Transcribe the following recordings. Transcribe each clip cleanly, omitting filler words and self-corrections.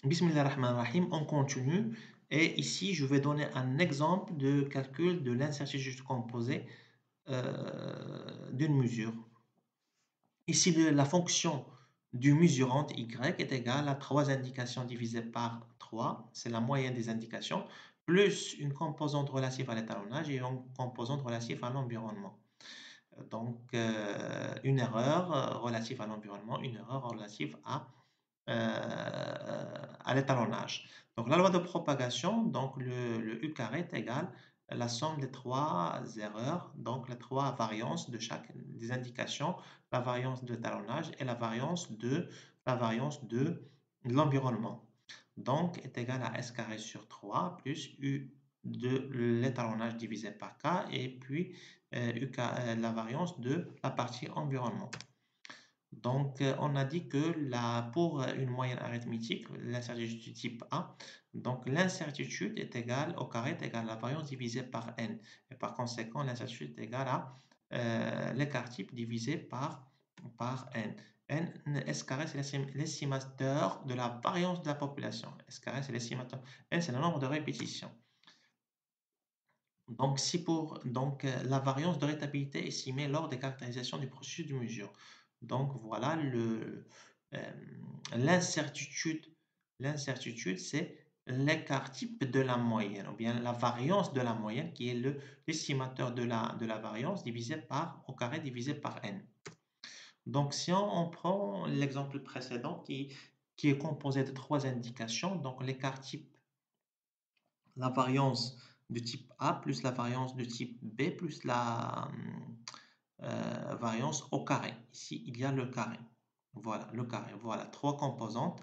Bismillahirrahmanirrahim, on continue. Et ici, je vais donner un exemple de calcul de l'incertitude composée d'une mesure. Ici, la fonction du mesurante y est égale à 3 indications divisées par 3, c'est la moyenne des indications, plus une composante relative à l'étalonnage et une composante relative à l'environnement. Donc, une erreur relative à l'environnement, une erreur relative à l'étalonnage. Donc, la loi de propagation, donc le U carré est égal à la somme des 3 erreurs, donc les 3 variances de chaque des indications, la variance de l'étalonnage et la variance de l'environnement. Donc, est égal à S carré sur 3 plus U de l'étalonnage divisé par K et puis la variance de la partie environnement. Donc, on a dit que pour une moyenne arithmétique, l'incertitude du type A, donc l'incertitude est égale au carré est égal à la variance divisée par n. Et par conséquent, l'incertitude est égale à l'écart type divisé par n. S carré, c'est l'estimateur de la variance de la population. S carré, c'est l'estimateur. N, c'est le nombre de répétitions. Donc, la variance de répétabilité est estimée lors des caractérisations du processus de mesure. Donc, voilà l'incertitude. L'incertitude, c'est l'écart type de la moyenne, ou bien la variance de la moyenne, qui est l'estimateur de la variance divisé au carré divisé par n. Donc, si on prend l'exemple précédent qui est composé de 3 indications, donc l'écart type, la variance de type A plus la variance de type B plus la variance au carré. Ici, il y a le carré. Voilà, le carré. Voilà, trois composantes.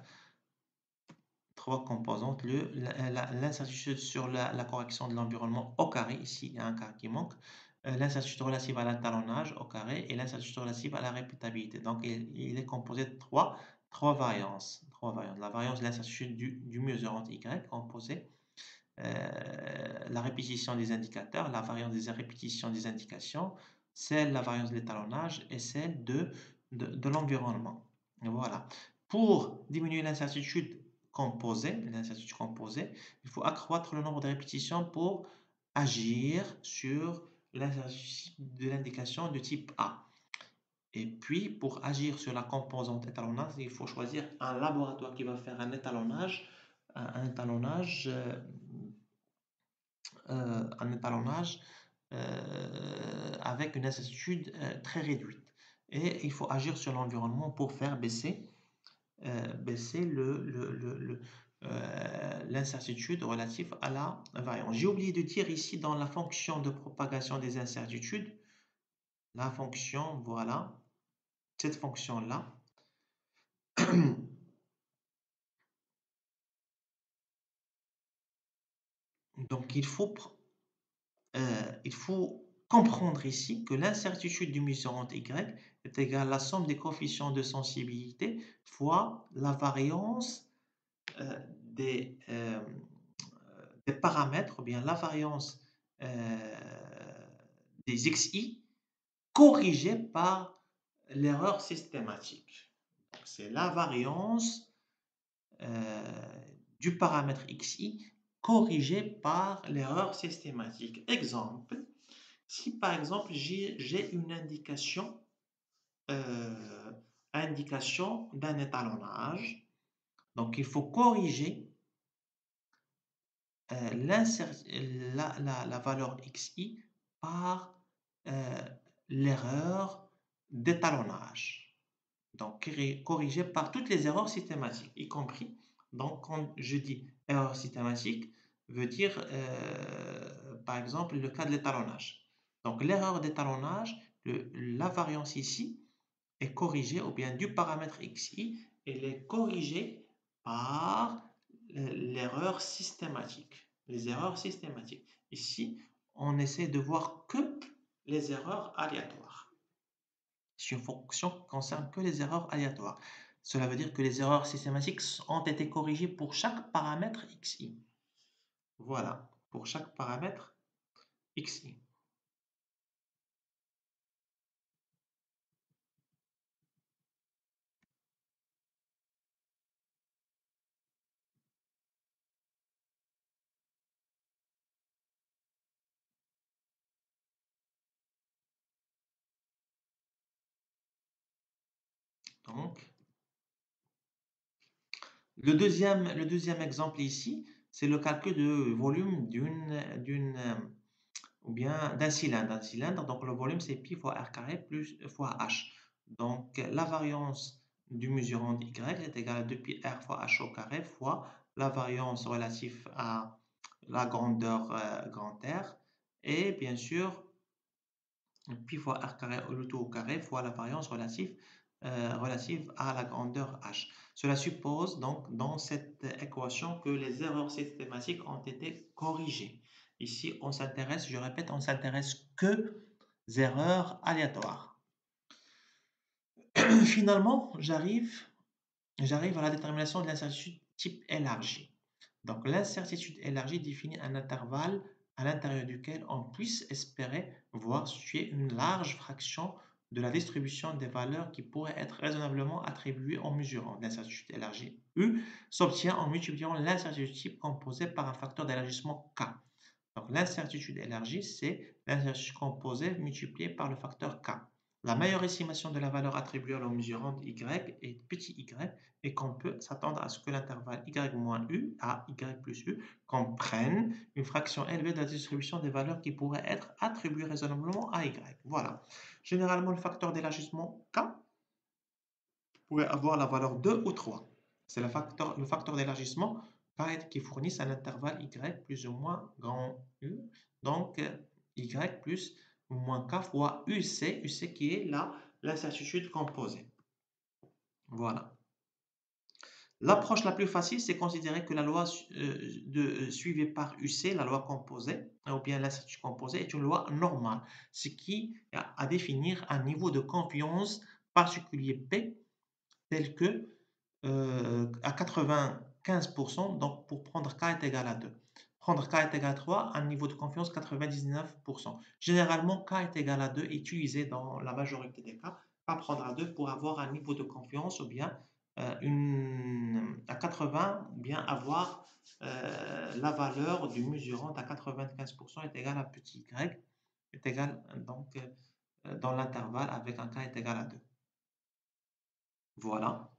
L'incertitude sur la correction de l'environnement au carré. Ici, il y a un carré qui manque. L'incertitude relative à l'étalonnage au carré et l'incertitude relative à la répétabilité. Donc, il est composé de trois variances. La variance de l'incertitude du mesurant Y composée la répétition des indicateurs, la variance des répétitions des indications, celle la variance de l'étalonnage et celle de l'environnement. Voilà. Pour diminuer l'incertitude composée, il faut accroître le nombre de répétitions pour agir sur l'incertitude de l'indication de type A. Et puis, pour agir sur la composante étalonnage, il faut choisir un laboratoire qui va faire un étalonnage avec une incertitude très réduite. Et il faut agir sur l'environnement pour faire baisser l'incertitude relative à la variance. J'ai oublié de dire ici dans la fonction de propagation des incertitudes, la fonction, voilà, cette fonction-là. Donc, il faut comprendre ici que l'incertitude du mesurant Y est égale à la somme des coefficients de sensibilité fois la variance des paramètres, ou bien la variance des xi corrigée par l'erreur systématique. C'est la variance du paramètre xi corrigée par l'erreur systématique. Exemple, si par exemple j'ai une indication d'un étalonnage, donc il faut corriger la valeur xi par l'erreur d'étalonnage. Donc corrigée par toutes les erreurs systématiques, y compris. Donc quand je dis erreur systématique, veut dire par exemple le cas de l'étalonnage. Donc l'erreur d'étalonnage, la variance ici est corrigée, ou bien du paramètre xi, elle est corrigée par l'erreur systématique. Les erreurs systématiques. Ici, on essaie de voir que les erreurs aléatoires. C'est une fonction qui concerne que les erreurs aléatoires. Cela veut dire que les erreurs systématiques ont été corrigées pour chaque paramètre xi. Voilà, pour chaque paramètre xi. Donc, le deuxième exemple ici, c'est le calcul de volume ou bien d'un cylindre. Un cylindre, donc le volume c'est pi fois r carré plus fois h. Donc la variance du mesurant y est égale à 2 pi r fois h au carré fois la variance relative à la grandeur grand R et bien sûr pi fois r carré le tout au carré fois la variance relative à la grandeur h. Cela suppose donc dans cette équation que les erreurs systématiques ont été corrigées. Ici, on s'intéresse, je répète, on s'intéresse que aux erreurs aléatoires. Finalement, j'arrive à la détermination de l'incertitude type élargie. Donc, l'incertitude élargie définit un intervalle à l'intérieur duquel on puisse espérer voir situer une large fraction de la distribution des valeurs qui pourraient être raisonnablement attribuées en mesurant. L'incertitude élargie U s'obtient en multipliant l'incertitude type composée par un facteur d'élargissement K. Donc, l'incertitude élargie, c'est l'incertitude composée multipliée par le facteur K. La meilleure estimation de la valeur attribuée à la mesurande y est petit y et qu'on peut s'attendre à ce que l'intervalle y moins u à y plus u comprenne une fraction élevée de la distribution des valeurs qui pourraient être attribuées raisonnablement à y. Voilà. Généralement, le facteur d'élargissement K pourrait avoir la valeur 2 ou 3. C'est le facteur d'élargissement K qui fournit un intervalle y plus ou moins grand U. Donc, y plus ou moins K fois UC qui est l'incertitude composée. Voilà. L'approche la plus facile, c'est considérer que la loi suivie par UC, la loi composée, ou bien l'incertitude composée, est une loi normale, ce qui a à définir un niveau de confiance particulier P tel que à 95%, donc pour prendre K est égal à 2. Prendre K est égal à 3, un niveau de confiance 99%. Généralement, K est égal à 2 est utilisé dans la majorité des cas, pas prendre à 2 pour avoir un niveau de confiance ou bien à 80, ou bien avoir la valeur du mesurant à 95% est égal à petit y, est égal donc dans l'intervalle avec un K est égal à 2. Voilà.